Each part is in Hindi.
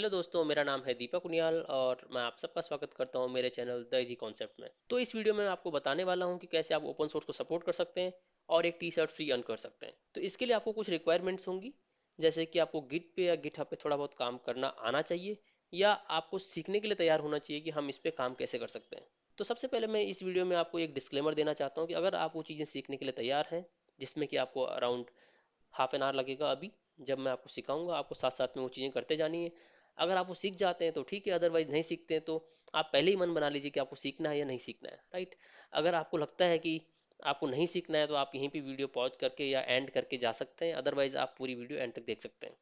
हेलो दोस्तों, मेरा नाम है दीपक उनियाल और मैं आप सबका स्वागत करता हूं मेरे चैनल द इजी कॉन्सेप्ट में। तो इस वीडियो में मैं आपको बताने वाला हूं कि कैसे आप ओपन सोर्स को सपोर्ट कर सकते हैं और एक टी शर्ट फ्री अर्न कर सकते हैं। तो इसके लिए आपको कुछ रिक्वायरमेंट्स होंगी, जैसे कि आपको गिट पे या गिटहब पे थोड़ा बहुत काम करना आना चाहिए, या आपको सीखने के लिए तैयार होना चाहिए कि हम इस पे काम कैसे कर सकते हैं। तो सबसे पहले मैं इस वीडियो में आपको एक डिस्क्लेमर देना चाहता हूँ कि अगर आप वो चीज़ें सीखने के लिए तैयार हैं, जिसमें कि आपको अराउंड हाफ एन आवर लगेगा अभी, जब मैं आपको सिखाऊंगा, आपको साथ साथ में वो चीज़ें करते जानी है। अगर आप वो सीख जाते हैं तो ठीक है, अदरवाइज नहीं सीखते हैं तो आप पहले ही मन बना लीजिए कि आपको सीखना है या नहीं सीखना है, राइट। अगर आपको लगता है कि आपको नहीं सीखना है तो आप यहीं पे वीडियो पॉज करके या एंड करके जा सकते हैं, अदरवाइज आप पूरी वीडियो एंड तक देख सकते हैं।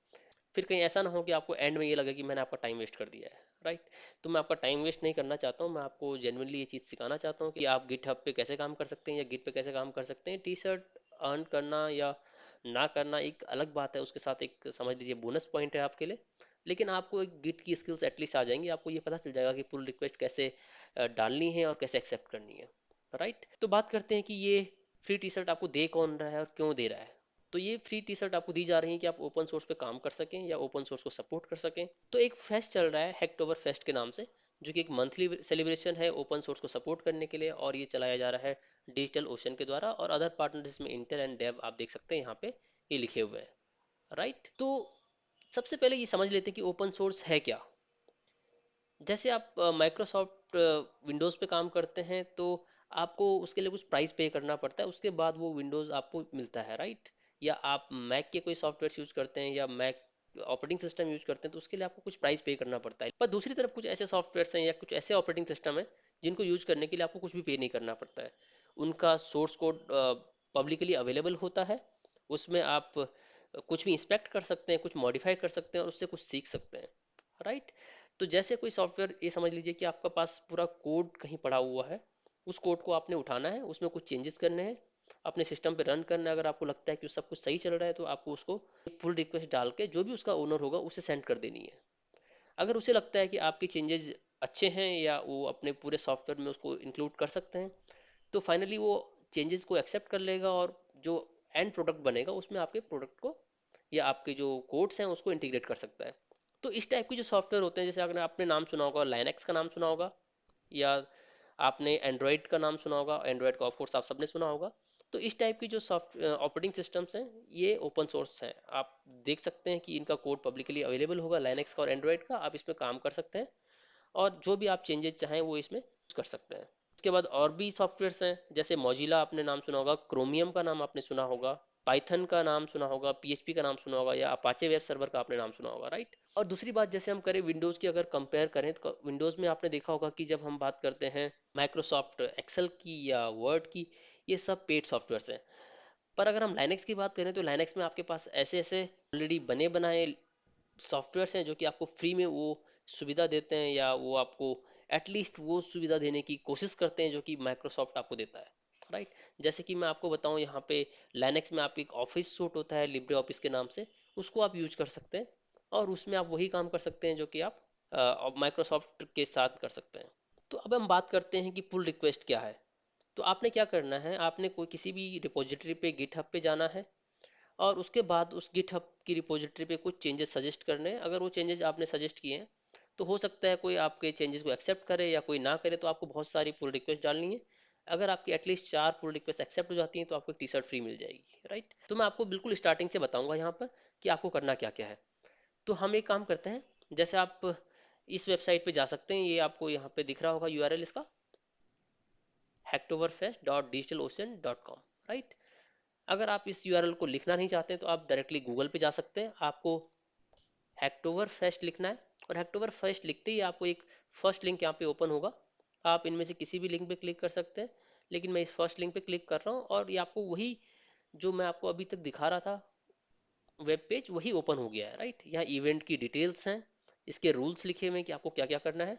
फिर कहीं ऐसा ना हो कि आपको एंड में ये लगे कि मैंने आपका टाइम वेस्ट कर दिया है, राइट। तो मैं आपका टाइम वेस्ट नहीं करना चाहता हूँ, मैं आपको जेनुइनली ये चीज़ सिखाना चाहता हूँ कि आप गिटहब पे कैसे काम कर सकते हैं या गिट पे कैसे काम कर सकते हैं। टी शर्ट अर्न करना या ना करना एक अलग बात है, उसके साथ एक समझ लीजिए बोनस पॉइंट है आपके लिए। लेकिन आपको एक गिट की स्किल्स एटलीस्ट आ जाएंगी, आपको ये पता चल जाएगा कि पुल रिक्वेस्ट कैसे डालनी है और कैसे एक्सेप्ट करनी है, राइट। तो बात करते हैं कि ये फ्री टी शर्ट आपको दे कौन रहा है और क्यों दे रहा है। तो ये फ्री टी शर्ट आपको दी जा रही है कि आप ओपन सोर्स पे काम कर सकें या ओपन सोर्स को सपोर्ट कर सकें। तो एक फेस्ट चल रहा है हैकटोबर फेस्ट के नाम से, जो कि एक मंथली सेलिब्रेशन है ओपन सोर्स को सपोर्ट करने के लिए, और ये चलाया जा रहा है डिजिटल ओशन के द्वारा, और अदर पार्टनर्स में इंटेल एंड डेव आप देख सकते हैं यहाँ पे ये लिखे हुए हैं, राइट। तो सबसे पहले ये समझ लेते हैं कि ओपन सोर्स है क्या। जैसे आप माइक्रोसॉफ्ट विंडोज़ पे काम करते हैं तो आपको उसके लिए कुछ प्राइस पे करना पड़ता है, उसके बाद वो विंडोज़ आपको मिलता है, राइट। या आप मैक के कोई सॉफ्टवेयर यूज़ करते हैं या मैक ऑपरेटिंग सिस्टम यूज़ करते हैं तो उसके लिए आपको कुछ प्राइस पे करना पड़ता है। पर दूसरी तरफ कुछ ऐसे सॉफ्टवेयर हैं या कुछ ऐसे ऑपरेटिंग सिस्टम हैं जिनको यूज़ करने के लिए आपको कुछ भी पे नहीं करना पड़ता है। उनका सोर्स कोड पब्लिकली अवेलेबल होता है, उसमें आप कुछ भी इंस्पेक्ट कर सकते हैं, कुछ मॉडिफाई कर सकते हैं और उससे कुछ सीख सकते हैं, राइट। तो जैसे कोई सॉफ्टवेयर, ये समझ लीजिए कि आपका पास पूरा कोड कहीं पड़ा हुआ है, उस कोड को आपने उठाना है, उसमें कुछ चेंजेस करने हैं, अपने सिस्टम पे रन करना है। अगर आपको लगता है कि सब कुछ सही चल रहा है तो आपको उसको एक पुल रिक्वेस्ट डाल के जो भी उसका ओनर होगा उसे सेंड कर देनी है। अगर उसे लगता है कि आपके चेंजेस अच्छे हैं या वो अपने पूरे सॉफ्टवेयर में उसको इंक्लूड कर सकते हैं, तो फाइनली वो चेंजेस को एक्सेप्ट कर लेगा और जो एंड प्रोडक्ट बनेगा उसमें आपके प्रोडक्ट को या आपके जो कोड्स हैं उसको इंटीग्रेट कर सकता है। तो इस टाइप के जो सॉफ्टवेयर होते हैं, जैसे अगर आपने नाम सुना होगा लाइनक्स का नाम सुना होगा, या आपने एंड्रॉयड का नाम सुना होगा, एंड्रॉयड का ऑफकोर्स आप सबने सुना होगा। तो इस टाइप की जो सॉफ्ट ऑपरेटिंग सिस्टम्स हैं ये ओपन सोर्स हैं। आप देख सकते हैं कि इनका कोड पब्लिकली अवेलेबल होगा, लाइनक्स का और एंड्रॉयड का, आप इसमें काम कर सकते हैं और जो भी आप चेंजेस चाहें वो इसमें कर सकते हैं। उसके बाद और भी सॉफ्टवेयर्स हैं, जैसे मोजिला आपने नाम सुना होगा, क्रोमियम का नाम आपने सुना होगा, पाइथन का नाम सुना होगा, पीएचपी का नाम सुना होगा, या अपाचे वेब सर्वर का आपने नाम सुना होगा, राइट। और दूसरी बात, जैसे हम करें विंडोज़ की, अगर कंपेयर करें तो विंडोज़ में आपने देखा होगा कि जब हम बात करते हैं माइक्रोसॉफ्ट एक्सेल की या वर्ड की, ये सब पेड सॉफ्टवेयर्स हैं। पर अगर हम लाइनक्स की बात करें तो लाइनक्स में आपके पास ऐसे ऐसे ऑलरेडी बने बनाए सॉफ्टवेयर्स हैं जो कि आपको फ्री में वो सुविधा देते हैं, या वो आपको एटलीस्ट वो सुविधा देने की कोशिश करते हैं जो कि माइक्रोसॉफ्ट आपको देता है, राइट। जैसे कि मैं आपको बताऊं, यहाँ पे लाइनक्स में आप एक ऑफिस सूट होता है लिब्रे ऑफिस के नाम से, उसको आप यूज कर सकते हैं और उसमें आप वही काम कर सकते हैं जो कि आप माइक्रोसॉफ्ट के साथ कर सकते हैं। तो अब हम बात करते हैं कि पुल रिक्वेस्ट क्या है। तो आपने क्या करना है, आपने कोई किसी भी रिपोजिटरी पे गिटहब पे जाना है और उसके बाद उस गिटहब की रिपोजिटरी पे कुछ चेंजेस सजेस्ट करने हैं। अगर वो चेंजेस आपने सजेस्ट किए हैं तो हो सकता है कोई आपके चेंजेस को एक्सेप्ट करे या कोई ना करे, तो आपको बहुत सारी पुल रिक्वेस्ट डालनी है। अगर आपकी एटलीस्ट 4 पुल रिक्वेस्ट एक्सेप्ट हो जाती हैं तो आपको एक टी शर्ट फ्री मिल जाएगी, राइट। तो मैं आपको बिल्कुल स्टार्टिंग से बताऊंगा यहाँ पर कि आपको करना क्या क्या है। तो हम एक काम करते हैं, जैसे आप इस वेबसाइट पे जा सकते हैं, ये आपको यहाँ पे दिख रहा होगा यूआरएल इसका, hacktoberfest.digitalocean.com, राइट। अगर आप इस यूआरएल को लिखना नहीं चाहते तो आप डायरेक्टली गूगल पे जा सकते हैं, आपको हैक्टोबर फेस्ट लिखना है और हैक्टोबर फेस्ट लिखते ही आपको एक फर्स्ट लिंक यहाँ पे ओपन होगा। आप इनमें से किसी भी लिंक पे क्लिक कर सकते हैं, लेकिन मैं इस फर्स्ट लिंक पे क्लिक कर रहा हूँ और ये आपको वही जो मैं आपको अभी तक दिखा रहा था वेब पेज वही ओपन हो गया है, राइट। यहाँ इवेंट की डिटेल्स हैं, इसके रूल्स लिखे हुए हैं कि आपको क्या क्या करना है,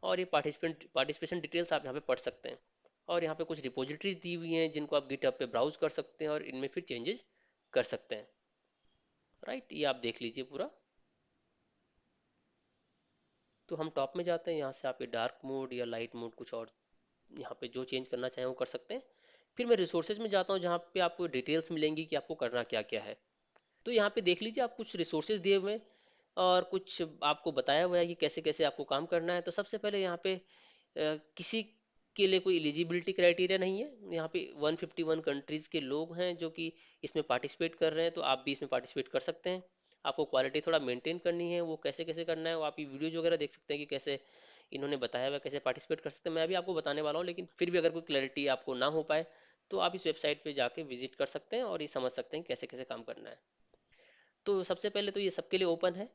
और ये पार्टिसिपेशन डिटेल्स आप यहाँ पे पढ़ सकते हैं। और यहाँ पे कुछ रिपोजिटरीज दी हुई हैं जिनको आप गिटहब पे ब्राउज कर सकते हैं और इनमें फिर चेंजेस कर सकते हैं, राइट। ये आप देख लीजिए पूरा। तो हम टॉप में जाते हैं, यहाँ से आप ये डार्क मोड या लाइट मोड कुछ और यहाँ पे जो चेंज करना चाहें वो कर सकते हैं। फिर मैं रिसोर्सेज में जाता हूँ जहाँ पे आपको डिटेल्स मिलेंगी कि आपको करना क्या क्या है। तो यहाँ पे देख लीजिए, आप कुछ रिसोर्सेज दिए हुए हैं, और कुछ आपको बताया हुआ है कि कैसे कैसे आपको काम करना है। तो सबसे पहले यहाँ पे किसी के लिए कोई एलिजिबिलिटी क्राइटेरिया नहीं है। यहाँ पे 151 कंट्रीज के लोग हैं जो कि इसमें पार्टिसिपेट कर रहे हैं, तो आप भी इसमें पार्टिसिपेट कर सकते हैं। आपको क्वालिटी थोड़ा मेंटेन करनी है, वो कैसे कैसे करना है वो आप ये वीडियोज वगैरह देख सकते हैं कि कैसे इन्होंने बताया हुआ है कैसे पार्टिसिपेट कर सकते हैं। मैं भी आपको बताने वाला हूँ, लेकिन फिर भी अगर कोई क्लैरिटी आपको ना हो पाए तो आप इस वेबसाइट पे जाके विजिट कर सकते हैं और ये समझ सकते हैं कैसे कैसे काम करना है। तो सबसे पहले तो ये सबके लिए ओपन है,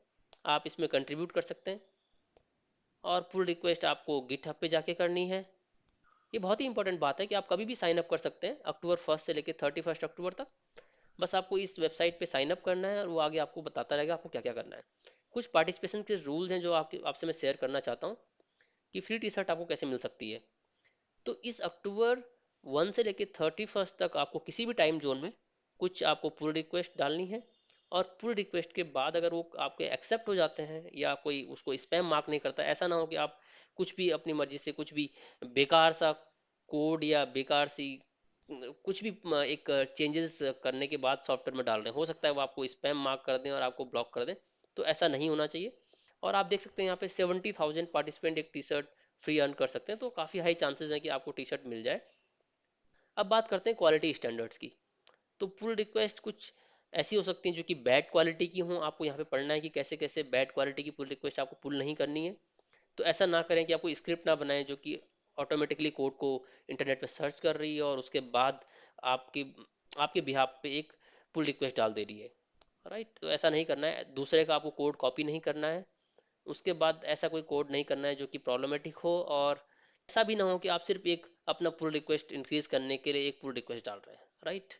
आप इसमें कंट्रीब्यूट कर सकते हैं। और पुल रिक्वेस्ट आपको गिटहब पे जाके करनी है। ये बहुत ही इंपॉर्टेंट बात है कि आप कभी भी साइन अप कर सकते हैं अक्टूबर 1 से लेकर 31 अक्टूबर तक। बस आपको इस वेबसाइट पे साइन अप करना है और वो आगे आपको बताता रहेगा आपको क्या क्या करना है। कुछ पार्टिसिपेशन के रूल्स हैं जो आपसे मैं शेयर करना चाहता हूँ कि फ्री टी शर्ट आपको कैसे मिल सकती है। तो इस अक्टूबर 1 से लेकर 31 तक आपको किसी भी टाइम जोन में कुछ आपको पुल रिक्वेस्ट डालनी है। और पुल रिक्वेस्ट के बाद अगर वो आपके एक्सेप्ट हो जाते हैं या कोई उसको स्पैम मार्क नहीं करता, ऐसा ना हो कि आप कुछ भी अपनी मर्जी से कुछ भी बेकार सा कोड या बेकार सी कुछ भी एक चेंजेस करने के बाद सॉफ्टवेयर में डाल रहे हैं, हो सकता है वो आपको स्पैम मार्क कर दें और आपको ब्लॉक कर दें। तो ऐसा नहीं होना चाहिए। और आप देख सकते हैं यहाँ पे 70,000 पार्टिसिपेंट एक टी शर्ट फ्री अर्न कर सकते हैं, तो काफ़ी हाई चांसेस हैं कि आपको टी शर्ट मिल जाए। अब बात करते हैं क्वालिटी स्टैंडर्ड्स की। तो पुल रिक्वेस्ट कुछ ऐसी हो सकती हैं जो कि बैड क्वालिटी की हों। आपको यहाँ पे पढ़ना है कि कैसे कैसे बैड क्वालिटी की पुल रिक्वेस्ट आपको पुल नहीं करनी है। तो ऐसा ना करें कि आपको स्क्रिप्ट ना बनाएं जो कि ऑटोमेटिकली कोड को इंटरनेट पे सर्च कर रही है और उसके बाद आपकी आपके बिहाफ पे एक पुल रिक्वेस्ट डाल दे रही है। राइट, तो ऐसा नहीं करना है। दूसरे का आपको कोड कॉपी नहीं करना है। उसके बाद ऐसा कोई कोड नहीं करना है जो कि प्रॉब्लमेटिक हो। और ऐसा भी ना हो कि आप सिर्फ एक अपना पुल रिक्वेस्ट इंक्रीज करने के लिए एक पुल रिक्वेस्ट डाल रहे हैं। राइट,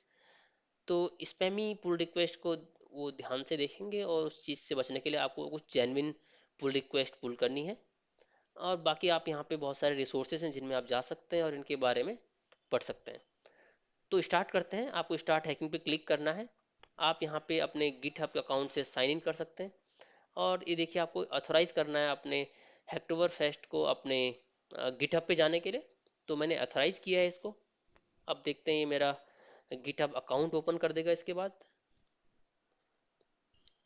तो स्पैमी पुल रिक्वेस्ट को वो ध्यान से देखेंगे और उस चीज़ से बचने के लिए आपको कुछ जेन्युइन पुल रिक्वेस्ट पुल करनी है। और बाकी आप यहाँ पे बहुत सारे रिसोर्सेज हैं जिनमें आप जा सकते हैं और इनके बारे में पढ़ सकते हैं। तो स्टार्ट करते हैं। आपको स्टार्ट हैकिंग पे क्लिक करना है। आप यहाँ पे अपने गिटहब अकाउंट से साइन इन कर सकते हैं। और ये देखिए आपको ऑथोराइज करना है अपने हैक्टोबर फेस्ट को अपने गिटहब पे जाने के लिए। तो मैंने ऑथोराइज किया है इसको। अब देखते हैं ये मेरा गिटहब अकाउंट ओपन कर देगा। इसके बाद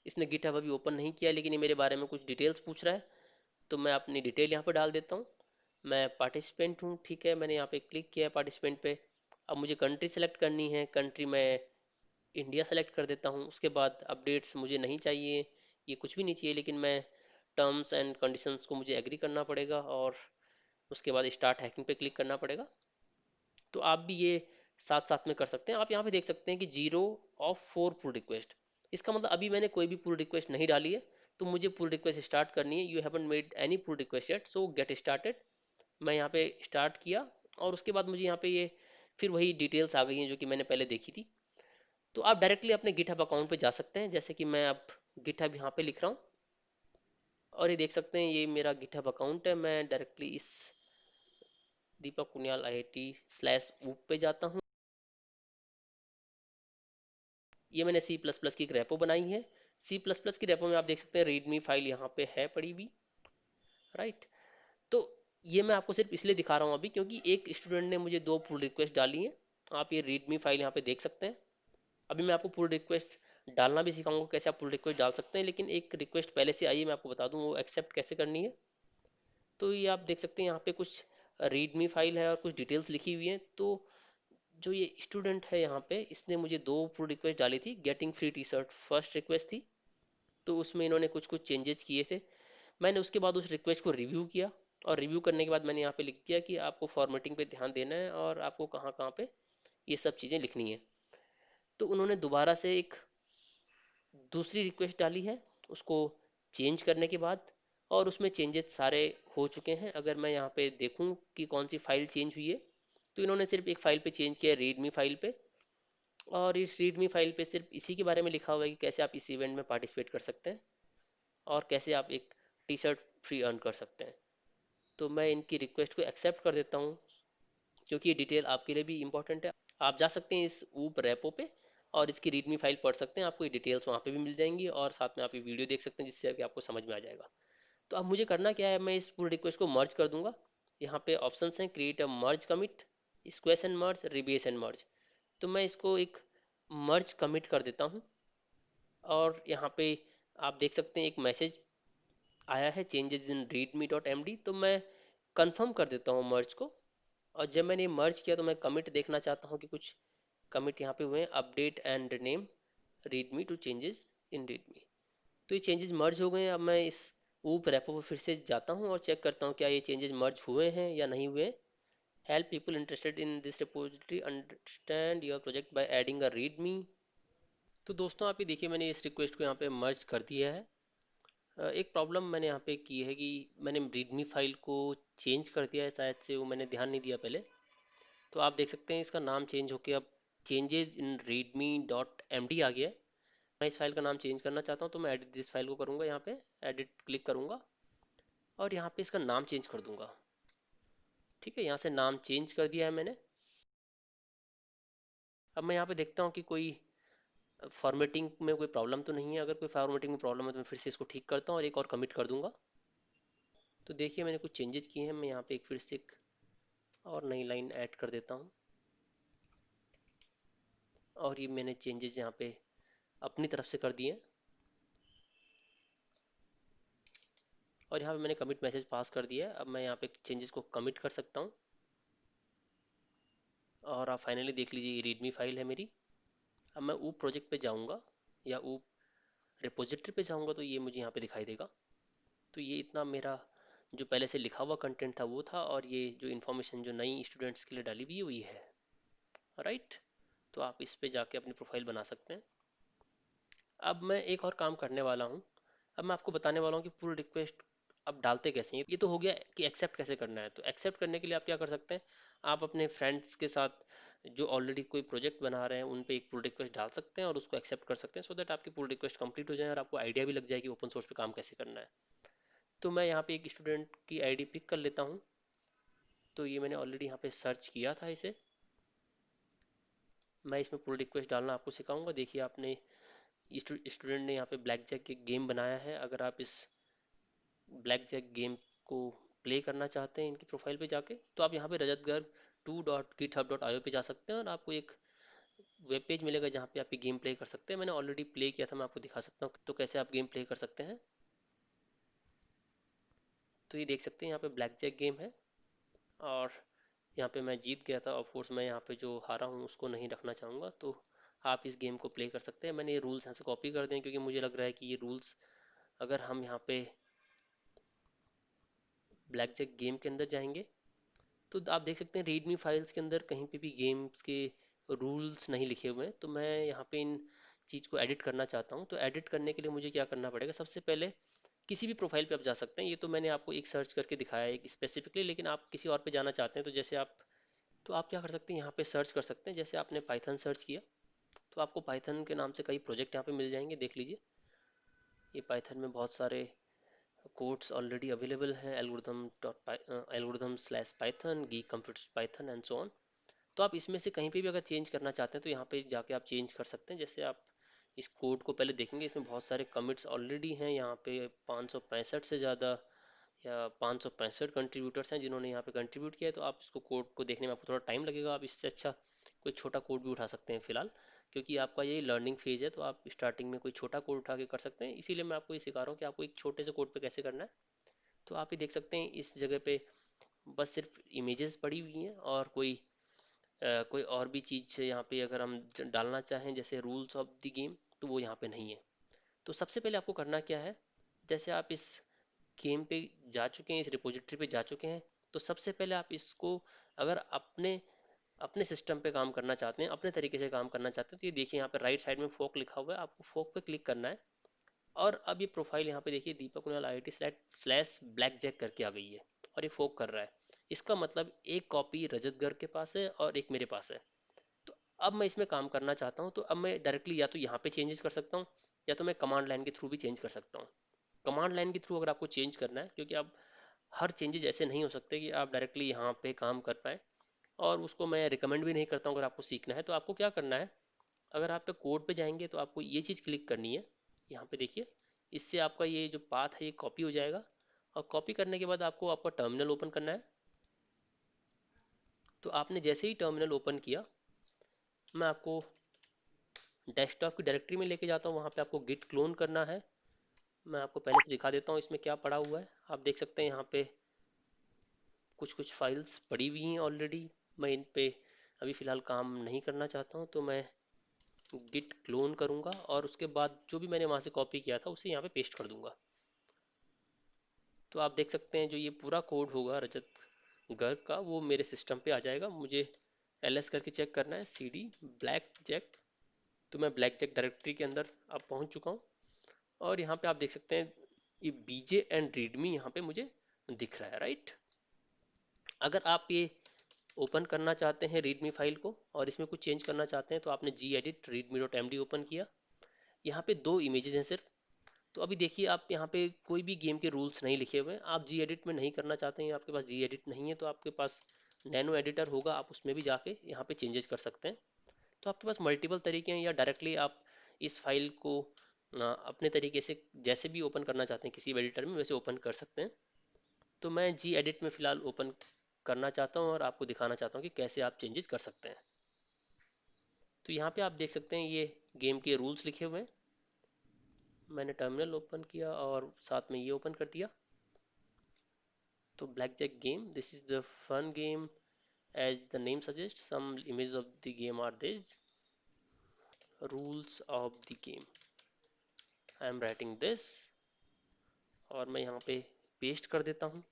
इसने गिटहब अभी ओपन नहीं किया, लेकिन ये मेरे बारे में कुछ डिटेल्स पूछ रहा है। तो मैं अपनी डिटेल यहाँ पे डाल देता हूँ। मैं पार्टिसिपेंट हूँ, ठीक है, मैंने यहाँ पे क्लिक किया है पार्टिसिपेंट पे। अब मुझे कंट्री सेलेक्ट करनी है। कंट्री मैं इंडिया सेलेक्ट कर देता हूँ। उसके बाद अपडेट्स मुझे नहीं चाहिए, ये कुछ भी नहीं चाहिए, लेकिन मैं टर्म्स एंड कंडीशंस को मुझे एग्री करना पड़ेगा और उसके बाद स्टार्ट हैकिंग पे क्लिक करना पड़ेगा। तो आप भी ये साथ साथ में कर सकते हैं। आप यहाँ पे देख सकते हैं कि 0 ऑफ 4 पुल रिक्वेस्ट। इसका मतलब अभी मैंने कोई भी पुल रिक्वेस्ट नहीं डाली है, तो मुझे पुल रिक्वेस्ट स्टार्ट करनी है। You haven't made any pull request yet, so get started. मैं यहाँ पे स्टार्ट किया और उसके बाद मुझे यहाँ पे ये फिर वही डिटेल्स आ गई हैं जो कि मैंने पहले देखी थी। तो आप डायरेक्टली अपने गिटहब अकाउंट पे जा सकते हैं, जैसे कि मैं अब गिटहब यहाँ पे लिख रहा हूँ। और ये देख सकते हैं ये मेरा गिटहब अकाउंट है। मैं डायरेक्टली इस दीपक कुनियाल IIT/ऊप पे जाता हूँ। ये मैंने सी प्लस प्लस की एक रेपो बनाई है। सी प्लस प्लस की रेपो में आप देख सकते हैं रीडमी फाइल यहाँ पे है पड़ी हुई। राइट, तो ये मैं आपको सिर्फ इसलिए दिखा रहा हूँ अभी क्योंकि एक स्टूडेंट ने मुझे 2 पुल रिक्वेस्ट डाली हैं। आप ये रीडमी फाइल यहाँ पे देख सकते हैं। अभी मैं आपको पुल रिक्वेस्ट डालना भी सिखाऊंगा कैसे आप पुल रिक्वेस्ट डाल सकते हैं, लेकिन एक रिक्वेस्ट पहले से आई है, मैं आपको बता दूं वो एक्सेप्ट कैसे करनी है। तो ये आप देख सकते हैं यहाँ पे कुछ रीडमी फाइल है और कुछ डिटेल्स लिखी हुई है। तो जो ये स्टूडेंट है यहाँ पे इसने मुझे 2 पुल रिक्वेस्ट डाली थी। Getting free T shirt first request थी, तो उसमें इन्होंने कुछ कुछ चेंजेस किए थे। मैंने उसके बाद उस रिक्वेस्ट को रिव्यू किया और रिव्यू करने के बाद मैंने यहाँ पे लिख दिया कि आपको फॉर्मेटिंग पे ध्यान देना है और आपको कहाँ कहाँ पे ये सब चीज़ें लिखनी है। तो उन्होंने दोबारा से एक दूसरी रिक्वेस्ट डाली है उसको चेंज करने के बाद, और उसमें चेंजेस सारे हो चुके हैं। अगर मैं यहाँ पे देखूँ कि कौन सी फाइल चेंज हुई है, तो इन्होंने सिर्फ एक फाइल पे चेंज किया है, रीडमी फाइल पे। और इस रीडमी फाइल पे सिर्फ इसी के बारे में लिखा हुआ है कि कैसे आप इस इवेंट में पार्टिसिपेट कर सकते हैं और कैसे आप एक टी शर्ट फ्री अर्न कर सकते हैं। तो मैं इनकी रिक्वेस्ट को एक्सेप्ट कर देता हूँ क्योंकि ये डिटेल आपके लिए भी इंपॉर्टेंट है। आप जा सकते हैं इस ऊप रेपो पे और इसकी रीडमी फाइल पढ़ सकते हैं। आपको ये डिटेल्स वहाँ पे भी मिल जाएंगी और साथ में आप ये वीडियो देख सकते हैं जिससे कि आपको समझ में आ जाएगा। तो अब मुझे करना क्या है, मैं इस पुल रिक्वेस्ट को मर्ज कर दूंगा। यहाँ पे ऑप्शंस हैं, create a merge commit, squash and merge, rebase and merge. तो मैं इसको एक मर्ज कमिट कर देता हूँ। और यहाँ पे आप देख सकते हैं एक मैसेज आया है चेंजेस इन readme.md, तो मैं कंफर्म कर देता हूँ मर्ज को। और जब मैंने मर्ज किया तो मैं कमिट देखना चाहता हूँ कि कुछ कमिट यहाँ पे हुए हैं, update and name README to changes in README. तो ये चेंजेस मर्ज हो गए हैं। अब मैं इस ऊप रेपो पर फिर से जाता हूँ और चेक करता हूँ क्या ये चेंजेस मर्ज हुए हैं या नहीं हुए। Help people interested in this repository understand your project by adding a readme. तो दोस्तों आप ये देखिए मैंने इस रिक्वेस्ट को यहाँ पे मर्ज कर दिया है। एक प्रॉब्लम मैंने यहाँ पे की है कि मैंने रीडमी फाइल को चेंज कर दिया है, शायद से वो मैंने ध्यान नहीं दिया पहले। तो आप देख सकते हैं इसका नाम चेंज होके अब changes in readme dot M D आ गया है। मैं इस फाइल का नाम चेंज करना चाहता हूँ तो मैं एडिट दिस फाइल को करूँगा, यहाँ पे एडिट क्लिक करूँगा और यहाँ पे इसका नाम चेंज कर दूंगा। ठीक है, यहाँ से नाम चेंज कर दिया है मैंने। अब मैं यहाँ पे देखता हूँ कि कोई फॉर्मेटिंग में कोई प्रॉब्लम तो नहीं है। अगर कोई फॉर्मेटिंग में प्रॉब्लम है तो मैं फिर से इसको ठीक करता हूँ और एक और कमिट कर दूंगा। तो देखिए मैंने कुछ चेंजेस किए हैं। मैं यहाँ पे एक फिर से एक और नई लाइन ऐड कर देता हूँ और ये मैंने चेंजेस यहाँ पे अपनी तरफ से कर दिए हैं। और यहाँ पे मैंने कमिट मैसेज पास कर दिया है। अब मैं यहाँ पे चेंजेस को कमिट कर सकता हूँ और आप फाइनली देख लीजिए ये रीडमी फाइल है मेरी। अब मैं ऊप प्रोजेक्ट पे जाऊँगा या ऊप रिपोजिटरी पे जाऊँगा तो ये मुझे यहाँ पे दिखाई देगा। तो ये इतना मेरा जो पहले से लिखा हुआ कंटेंट था वो था, और ये जो इन्फॉर्मेशन जो नई स्टूडेंट्स के लिए डाली हुई है वही है। राइट, तो आप इस पे जाके अपनी प्रोफाइल बना सकते हैं। अब मैं एक और काम करने वाला हूँ। अब मैं आपको बताने वाला हूँ कि पुल रिक्वेस्ट अब डालते कैसे हैं। ये तो हो गया कि एक्सेप्ट कैसे करना है। तो एक्सेप्ट करने के लिए आप क्या कर सकते हैं, आप अपने फ्रेंड्स के साथ जो ऑलरेडी कोई प्रोजेक्ट बना रहे हैं उन पे एक पुल रिक्वेस्ट डाल सकते हैं और उसको एक्सेप्ट कर सकते हैं, सो दैट आपकी पुल रिक्वेस्ट कंप्लीट हो जाए और आपको आइडिया भी लग जाए कि ओपन सोर्स पे काम कैसे करना है। तो मैं यहाँ पे एक स्टूडेंट की आईडी पिक कर लेता हूँ। तो ये मैंने ऑलरेडी यहाँ पे सर्च किया था इसे। मैं इसमें पुल रिक्वेस्ट डालना आपको सिखाऊंगा। देखिए आपने स्टूडेंट ने यहाँ पे ब्लैक जैक के गेम बनाया है। अगर आप इस ब्लैक जैक गेम को प्ले करना चाहते हैं इनकी प्रोफाइल पे जाके, तो आप यहाँ पे रजत गर्ग 2.github.io पे जा सकते हैं और आपको एक वेब पेज मिलेगा जहाँ पे आप ये गेम प्ले कर सकते हैं। मैंने ऑलरेडी प्ले किया था, मैं आपको दिखा सकता हूँ तो कैसे आप गेम प्ले कर सकते हैं। तो ये देख सकते हैं यहाँ पे ब्लैक जैक गेम है और यहाँ पे मैं जीत गया था। ऑफ कोर्स मैं यहाँ पे जो हारा हूँ उसको नहीं रखना चाहूँगा। तो आप इस गेम को प्ले कर सकते हैं। मैंने ये रूल्स यहाँ से कॉपी कर दें क्योंकि मुझे लग रहा है कि ये रूल्स अगर हम यहाँ पे ब्लैक जैक गेम के अंदर जाएंगे तो आप देख सकते हैं रीडमी फाइल्स के अंदर कहीं पे भी गेम्स के रूल्स नहीं लिखे हुए हैं। तो मैं यहाँ पे इन चीज़ को एडिट करना चाहता हूँ। तो एडिट करने के लिए मुझे क्या करना पड़ेगा, सबसे पहले किसी भी प्रोफाइल पे आप जा सकते हैं। ये तो मैंने आपको एक सर्च करके दिखाया है स्पेसिफिकली, लेकिन आप किसी और पे जाना चाहते हैं तो जैसे आप, तो आप क्या कर सकते हैं यहाँ पे सर्च कर सकते हैं। जैसे आपने पाइथन सर्च किया तो आपको पाइथन के नाम से कई प्रोजेक्ट यहाँ पे मिल जाएंगे। देख लीजिए ये पाइथन में बहुत सारे कोड्स ऑलरेडी अवेलेबल हैं। Algorithm slash Python, geek computers Python and so on. तो आप इसमें से कहीं पे भी अगर चेंज करना चाहते हैं तो यहाँ पे जाके आप चेंज कर सकते हैं। जैसे आप इस कोड को पहले देखेंगे, इसमें बहुत सारे कमिट्स ऑलरेडी हैं। यहाँ पे 565 से ज़्यादा या 565 कंट्रीब्यूटर्स हैं जिन्होंने यहाँ पे कंट्रीब्यूट किया है। तो आप इसको कोड को देखने में आपको थोड़ा टाइम लगेगा। आप इससे अच्छा कोई छोटा कोड भी उठा सकते हैं फिलहाल, क्योंकि आपका ये लर्निंग फेज है। तो आप स्टार्टिंग में कोई छोटा कोड उठा के कर सकते हैं। इसीलिए मैं आपको ये सिखा रहा हूँ कि आपको एक छोटे से कोड पे कैसे करना है। तो आप ये देख सकते हैं इस जगह पे बस सिर्फ इमेजेस पड़ी हुई हैं और कोई और भी चीज़ यहाँ पे अगर हम डालना चाहें जैसे रूल्स ऑफ द गेम तो वो यहाँ पे नहीं है। तो सबसे पहले आपको करना क्या है, जैसे आप इस गेम पे जा चुके हैं, इस रिपोजिटरी पे जा चुके हैं, तो सबसे पहले आप इसको अगर अपने अपने सिस्टम पे काम करना चाहते हैं, अपने तरीके से काम करना चाहते हैं, तो ये देखिए यहाँ पे राइट साइड में फोक लिखा हुआ है, आपको फोक पे क्लिक करना है। और अब ये प्रोफाइल यहाँ पे देखिए Deepak Kunal IIT slash black jack करके आ गई है और ये फोक कर रहा है। इसका मतलब एक कॉपी रजत गर्ग के पास है और एक मेरे पास है। तो अब मैं इसमें काम करना चाहता हूँ तो अब मैं डायरेक्टली या तो यहाँ पे चेंजेस कर सकता हूँ या तो मैं कमांड लाइन के थ्रू भी चेंज कर सकता हूँ। कमांड लाइन के थ्रू अगर आपको चेंज करना है, क्योंकि आप हर चेंजेस ऐसे नहीं हो सकते कि आप डायरेक्टली यहाँ पे काम कर पाए, और उसको मैं रिकमेंड भी नहीं करता हूँ। अगर आपको सीखना है तो आपको क्या करना है, अगर आप पे कोड पे जाएंगे तो आपको ये चीज़ क्लिक करनी है। यहाँ पे देखिए इससे आपका ये जो पाथ है ये कॉपी हो जाएगा। और कॉपी करने के बाद आपको आपका टर्मिनल ओपन करना है। तो आपने जैसे ही टर्मिनल ओपन किया, मैं आपको डेस्कटॉप की डायरेक्टरी में लेके जाता हूँ। वहाँ पे आपको गिट क्लोन करना है मैं आपको पहले तो दिखा देता हूँ इसमें क्या पड़ा हुआ है। आप देख सकते हैं यहाँ पे कुछ कुछ फाइल्स पड़ी हुई हैं ऑलरेडी। मैं इन पे अभी फ़िलहाल काम नहीं करना चाहता हूँ, तो मैं गिट क्लोन करूँगा और उसके बाद जो भी मैंने वहाँ से कॉपी किया था उसे यहाँ पे पेस्ट कर दूँगा। तो आप देख सकते हैं जो ये पूरा कोड होगा रजत गर्ग का वो मेरे सिस्टम पे आ जाएगा। मुझे ls करके चेक करना है cd ब्लैक जैक। तो मैं ब्लैक जैक डायरेक्टरी के अंदर अब पहुंच चुका हूं और यहाँ पे आप देख सकते हैं ये bj एंड रीडमी यहाँ पे मुझे दिख रहा है, राइट। अगर आप ये ओपन करना चाहते हैं रीडमी फाइल को और इसमें कुछ चेंज करना चाहते हैं तो आपने जी edit readme dot M D open किया। यहाँ पे दो इमेजेस हैं सिर्फ। तो अभी देखिए आप यहाँ पे कोई भी गेम के रूल्स नहीं लिखे हुए हैं। आप जी एडिट में नहीं करना चाहते हैं, आपके पास जी एडिट नहीं है, तो आपके पास नैनो एडिटर होगा, आप उसमें भी जाके यहाँ पे चेंजेस कर सकते हैं। तो आपके पास मल्टीपल तरीके हैं, या डायरेक्टली आप इस फाइल को अपने तरीके से जैसे भी ओपन करना चाहते हैं किसी भी एडिटर में वैसे ओपन कर सकते हैं। तो मैं जी एडिट में फ़िलहाल ओपन करना चाहता हूँ और आपको दिखाना चाहता हूँ कि कैसे आप चेंजेस कर सकते हैं। तो यहाँ पे आप देख सकते हैं ये गेम के रूल्स लिखे हुए हैं। मैंने टर्मिनल ओपन किया और साथ में ये ओपन कर दिया। तो blackjack game, this is the fun game as the name suggests. Some images of the game are this. Rules of the game. I am writing this और मैं यहाँ पे पेस्ट कर देता हूँ।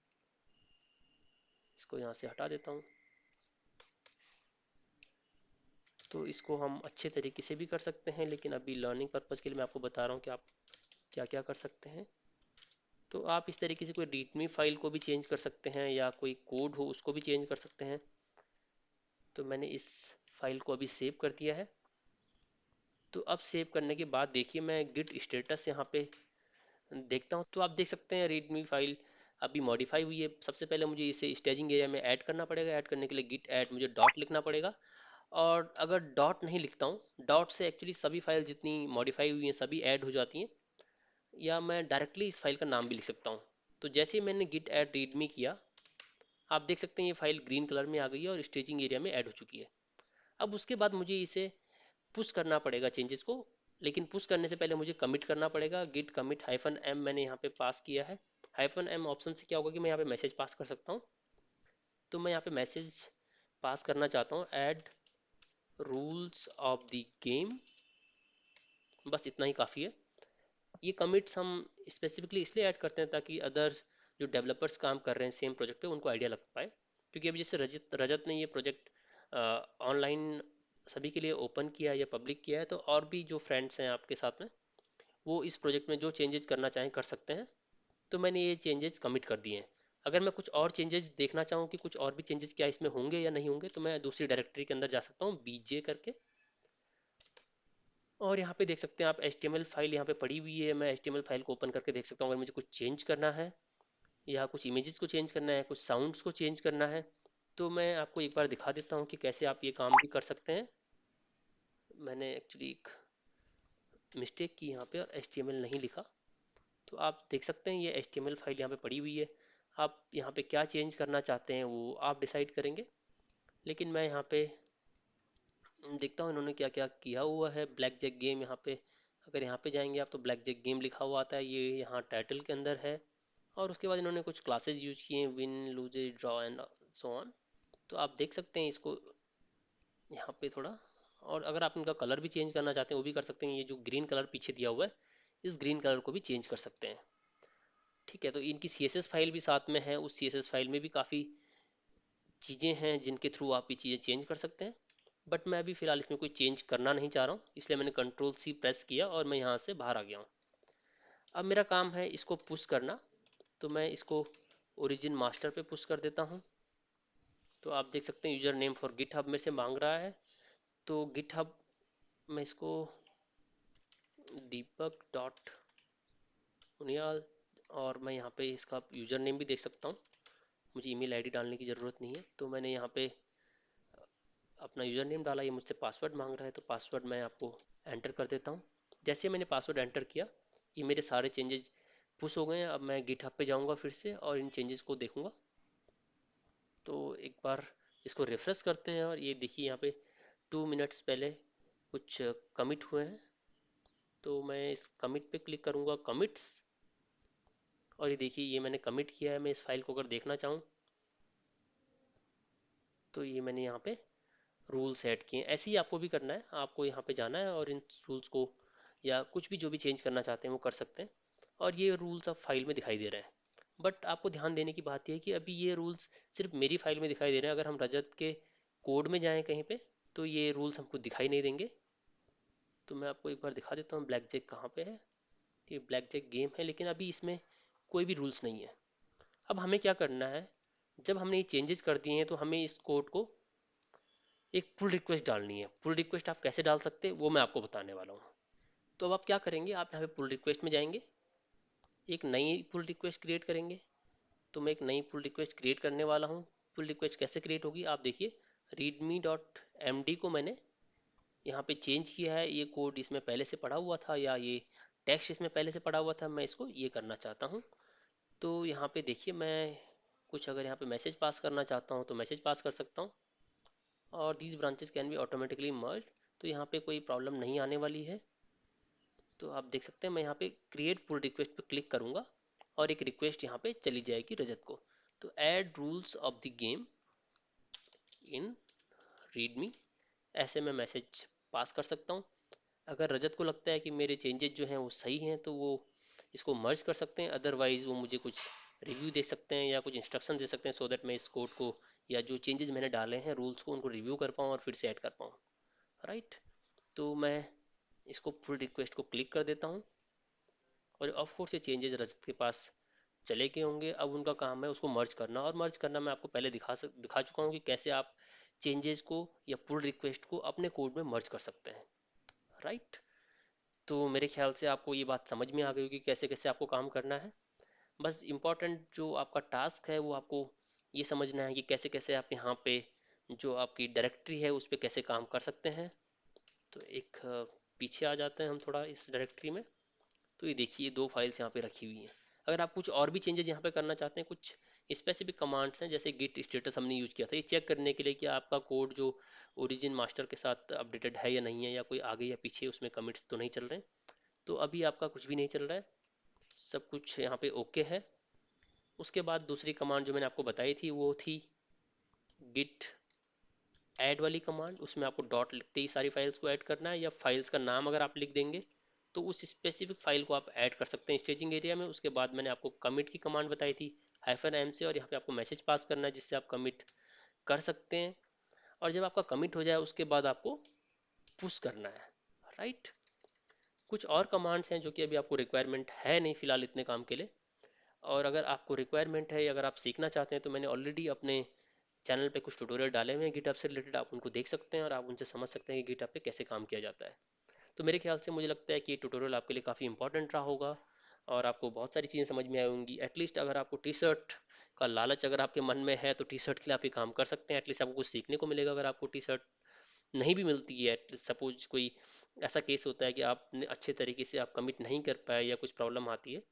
इसको यहाँ से हटा देता हूँ। तो इसको हम अच्छे तरीके से भी कर सकते हैं, लेकिन अभी लर्निंग पर्पज़ के लिए मैं आपको बता रहा हूँ कि आप क्या क्या कर सकते हैं। तो आप इस तरीके से कोई रीडमी फाइल को भी चेंज कर सकते हैं या कोई कोड हो उसको भी चेंज कर सकते हैं। तो मैंने इस फाइल को अभी सेव कर दिया है। तो अब सेव करने के बाद देखिए मैं गिट स्टेटस यहाँ पे देखता हूँ। तो आप देख सकते हैं रीडमी फाइल अभी मॉडिफाई हुई है। सबसे पहले मुझे इसे स्टेजिंग एरिया में ऐड करना पड़ेगा। ऐड करने के लिए गिट ऐड मुझे डॉट लिखना पड़ेगा। और अगर डॉट नहीं लिखता हूँ, डॉट से एक्चुअली सभी फाइल जितनी मॉडिफाई हुई हैं सभी ऐड हो जाती हैं, या मैं डायरेक्टली इस फाइल का नाम भी लिख सकता हूँ। तो जैसे ही मैंने गिट ऐड रीडमी किया, आप देख सकते हैं ये फाइल ग्रीन कलर में आ गई है और स्टेजिंग एरिया में ऐड हो चुकी है। अब उसके बाद मुझे इसे पुश करना पड़ेगा चेंजेस को, लेकिन पुश करने से पहले मुझे कमिट करना पड़ेगा। गिट कमिट हाइफन एम मैंने यहाँ पे पास किया है। हाइफन एम ऑप्शन से क्या होगा कि मैं यहाँ पे मैसेज पास कर सकता हूँ। तो मैं यहाँ पे मैसेज पास करना चाहता हूँ, add rules of the game. बस इतना ही काफ़ी है। ये कमिट्स हम स्पेसिफिकली इसलिए ऐड करते हैं ताकि अदर जो डेवलपर्स काम कर रहे हैं सेम प्रोजेक्ट पे उनको आइडिया लग पाए। क्योंकि अभी जैसे रजत रजत ने ये प्रोजेक्ट ऑनलाइन सभी के लिए ओपन किया है या पब्लिक किया है, तो और भी जो फ्रेंड्स हैं आपके साथ में वो इस प्रोजेक्ट में जो चेंजेस करना चाहें कर सकते हैं। तो मैंने ये चेंजेस कमिट कर दिए हैं। अगर मैं कुछ और चेंजेस देखना चाहूँ कि कुछ और भी चेंजेस क्या इसमें होंगे या नहीं होंगे, तो मैं दूसरी डायरेक्टरी के अंदर जा सकता हूँ बीजे करके। और यहाँ पे देख सकते हैं आप HTML फाइल यहाँ पे पड़ी हुई है। मैं HTML फाइल को ओपन करके देख सकता हूँ अगर मुझे कुछ चेंज करना है या कुछ इमेजेस को चेंज करना है, कुछ साउंड्स को चेंज करना है। तो मैं आपको एक बार दिखा देता हूँ कि कैसे आप ये काम भी कर सकते हैं। मैंने एक्चुअली एक मिस्टेक की यहाँ पे और HTML नहीं लिखा। तो आप देख सकते हैं ये HTML फाइल यहाँ पे पड़ी हुई है। आप यहाँ पे क्या चेंज करना चाहते हैं वो आप डिसाइड करेंगे। लेकिन मैं यहाँ पे देखता हूँ इन्होंने क्या क्या किया हुआ है। ब्लैक जैक गेम यहाँ पे, अगर यहाँ पे जाएंगे आप तो ब्लैक जैक गेम लिखा हुआ आता है, ये यहाँ टाइटल के अंदर है। और उसके बाद इन्होंने कुछ क्लासेस यूज किए हैं, win lose draw and so on. तो आप देख सकते हैं इसको यहाँ पे थोड़ा। और अगर आप इनका कलर भी चेंज करना चाहते हैं वो भी कर सकते हैं। ये जो ग्रीन कलर पीछे दिया हुआ है इस ग्रीन कलर को भी चेंज कर सकते हैं। ठीक है, तो इनकी CSS फाइल भी साथ में है। उस CSS फाइल में भी काफ़ी चीज़ें हैं जिनके थ्रू आप ये चीज़ें चेंज कर सकते हैं। बट मैं अभी फ़िलहाल इसमें कोई चेंज करना नहीं चाह रहा हूँ, इसलिए मैंने कंट्रोल C प्रेस किया और मैं यहाँ से बाहर आ गया हूँ। अब मेरा काम है इसको पुश करना। तो मैं इसको ओरिजिन मास्टर पे पुश कर देता हूँ। तो आप देख सकते हैं यूज़र नेम फॉर गिटहब मेरे से मांग रहा है। तो गिटहब मैं इसको दीपक डॉट उनियाल, और मैं यहाँ पे इसका यूज़र नेम भी देख सकता हूँ। मुझे ईमेल आईडी डालने की ज़रूरत नहीं है। तो मैंने यहाँ पे अपना यूज़र नेम डाला, ये मुझसे पासवर्ड मांग रहा है तो पासवर्ड मैं आपको एंटर कर देता हूँ। जैसे मैंने पासवर्ड एंटर किया ये मेरे सारे चेंजेस पुश हो गए हैं। अब मैं गिटहब पे जाऊँगा फिर से और इन चेंजेस को देखूँगा। तो एक बार इसको रिफ्रेश करते हैं और ये देखिए यहाँ पे 2 मिनट्स पहले कुछ कमिट हुए हैं। तो मैं इस कमिट पे क्लिक करूँगा, कमिट्स। और ये देखिए ये मैंने कमिट किया है। मैं इस फाइल को अगर देखना चाहूँ तो ये मैंने यहाँ पे रूल सेट किए हैं। ऐसे ही आपको भी करना है, आपको यहाँ पे जाना है और इन रूल्स को या कुछ भी जो भी चेंज करना चाहते हैं वो कर सकते हैं। और ये रूल्स अब फाइल में दिखाई दे रहे हैं। बट आपको ध्यान देने की बात यह है कि अभी ये रूल्स सिर्फ मेरी फाइल में दिखाई दे रहे हैं। अगर हम रजत के कोड में जाएं कहीं पे तो ये रूल्स हमको दिखाई नहीं देंगे। तो मैं आपको एक बार दिखा देता हूँ ब्लैक जैक कहाँ पे है। ये ब्लैक जैक गेम है लेकिन अभी इसमें कोई भी रूल्स नहीं है। अब हमें क्या करना है, जब हमने ये चेंजेस कर दिए हैं तो हमें इस कोड को एक पुल रिक्वेस्ट डालनी है। पुल रिक्वेस्ट आप कैसे डाल सकते हैं वो मैं आपको बताने वाला हूँ। तो अब आप क्या करेंगे, आप यहाँ पे पुल रिक्वेस्ट में जाएंगे, एक नई पुल रिक्वेस्ट क्रिएट करेंगे। तो मैं एक नई पुल रिक्वेस्ट क्रिएट करने वाला हूँ। पुल रिक्वेस्ट कैसे क्रिएट होगी आप देखिए, readme डॉट एम डी को मैंने यहाँ पे चेंज किया है। ये कोड इसमें पहले से पड़ा हुआ था या ये टेक्स्ट इसमें पहले से पड़ा हुआ था, मैं इसको ये करना चाहता हूँ। तो यहाँ पे देखिए मैं कुछ अगर यहाँ पे मैसेज पास करना चाहता हूँ तो मैसेज पास कर सकता हूँ। और these branches can be automatically merge, तो यहाँ पे कोई प्रॉब्लम नहीं आने वाली है। तो आप देख सकते हैं मैं यहाँ पे क्रिएट पुल रिक्वेस्ट पे क्लिक करूँगा और एक रिक्वेस्ट यहाँ पे चली जाएगी रजत को। तो add rules of the game in readme, ऐसे मैं मैसेज पास कर सकता हूँ। अगर रजत को लगता है कि मेरे चेंजेस जो हैं वो सही हैं तो वो इसको मर्ज कर सकते हैं, अदरवाइज वो मुझे कुछ रिव्यू दे सकते हैं या कुछ इंस्ट्रक्शन दे सकते हैं सो दैट मैं इस कोड को या जो चेंजेस मैंने डाले हैं रूल्स को उनको रिव्यू कर पाऊँ और फिर से ऐड कर पाऊँ। राइट, तो मैं इसको फुल रिक्वेस्ट को क्लिक कर देता हूँ और ऑफ कोर्स ये चेंजेस रजत के पास चले गए होंगे। अब उनका काम है उसको मर्ज करना, और मर्ज करना मैं आपको पहले दिखा चुका हूँ कि कैसे आप चेंजेस को या पुल रिक्वेस्ट को अपने कोड में मर्ज कर सकते हैं। राइट, तो मेरे ख्याल से आपको ये बात समझ में आ गई होगी कैसे कैसे आपको काम करना है। बस इम्पोर्टेंट जो आपका टास्क है वो आपको ये समझना है कि कैसे कैसे आप यहाँ पे जो आपकी डायरेक्टरी है उस पर कैसे काम कर सकते हैं। तो एक पीछे आ जाते हैं हम थोड़ा इस डायरेक्टरी में। तो ये देखिए दो फाइल्स यहाँ पे रखी हुई हैं। अगर आप कुछ और भी चेंजेस यहाँ पे करना चाहते हैं, कुछ स्पेसिफिक कमांड्स हैं जैसे गिट स्टेटस हमने यूज किया था ये चेक करने के लिए कि आपका कोड जो ओरिजिन मास्टर के साथ अपडेटेड है या नहीं है, या कोई आगे या पीछे उसमें कमिट्स तो नहीं चल रहे हैं। तो अभी आपका कुछ भी नहीं चल रहा है, सब कुछ यहाँ पे ओके है। उसके बाद दूसरी कमांड जो मैंने आपको बताई थी वो थी गिट ऐड वाली कमांड। उसमें आपको डॉट लिखते ही सारी फाइल्स को ऐड करना है, या फाइल्स का नाम अगर आप लिख देंगे तो उस स्पेसिफिक फाइल को आप ऐड कर सकते हैं स्टेजिंग एरिया में। उसके बाद मैंने आपको कमिट की कमांड बताई थी हाइफन एम से, और यहाँ पे आपको मैसेज पास करना है जिससे आप कमिट कर सकते हैं। और जब आपका कमिट हो जाए उसके बाद आपको पुश करना है। राइट, कुछ और कमांड्स हैं जो कि अभी आपको रिक्वायरमेंट है नहीं फिलहाल इतने काम के लिए। और अगर आपको रिक्वायरमेंट है या अगर आप सीखना चाहते हैं तो मैंने ऑलरेडी अपने चैनल पे कुछ ट्यूटोरियल डाले हुए हैं गिटहब से रिलेटेड, आप उनको देख सकते हैं और आप उनसे समझ सकते हैं कि गिटहब पे कैसे काम किया जाता है। तो मेरे ख्याल से मुझे लगता है कि ये ट्यूटोरियल आपके लिए काफ़ी इंपॉर्टेंट रहा होगा और आपको बहुत सारी चीज़ें समझ में आई होंगी। एटलीस्ट अगर आपको टी शर्ट का लालच अगर आपके मन में है तो टी शर्ट के लिए आप ये काम कर सकते हैं। एटलीस्ट आपको कुछ सीखने को मिलेगा। अगर आपको टी शर्ट नहीं भी मिलती है, सपोज कोई ऐसा केस होता है कि आपने अच्छे तरीके से आप कमिट नहीं कर पाए या कुछ प्रॉब्लम आती है,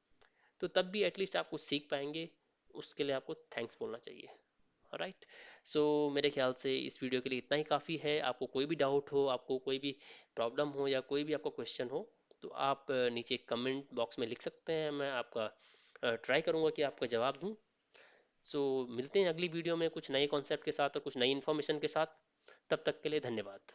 तो तब भी एटलीस्ट आप कुछ सीख पाएंगे। उसके लिए आपको थैंक्स बोलना चाहिए। राइट, सो मेरे ख्याल से इस वीडियो के लिए इतना ही काफ़ी है। आपको कोई भी डाउट हो, आपको कोई भी प्रॉब्लम हो या कोई भी आपका क्वेश्चन हो तो आप नीचे कमेंट बॉक्स में लिख सकते हैं। मैं आपका ट्राई करूँगा कि आपका जवाब दूँ। सो मिलते हैं अगली वीडियो में कुछ नए कॉन्सेप्ट के साथ और कुछ नई इन्फॉर्मेशन के साथ। तब तक के लिए धन्यवाद।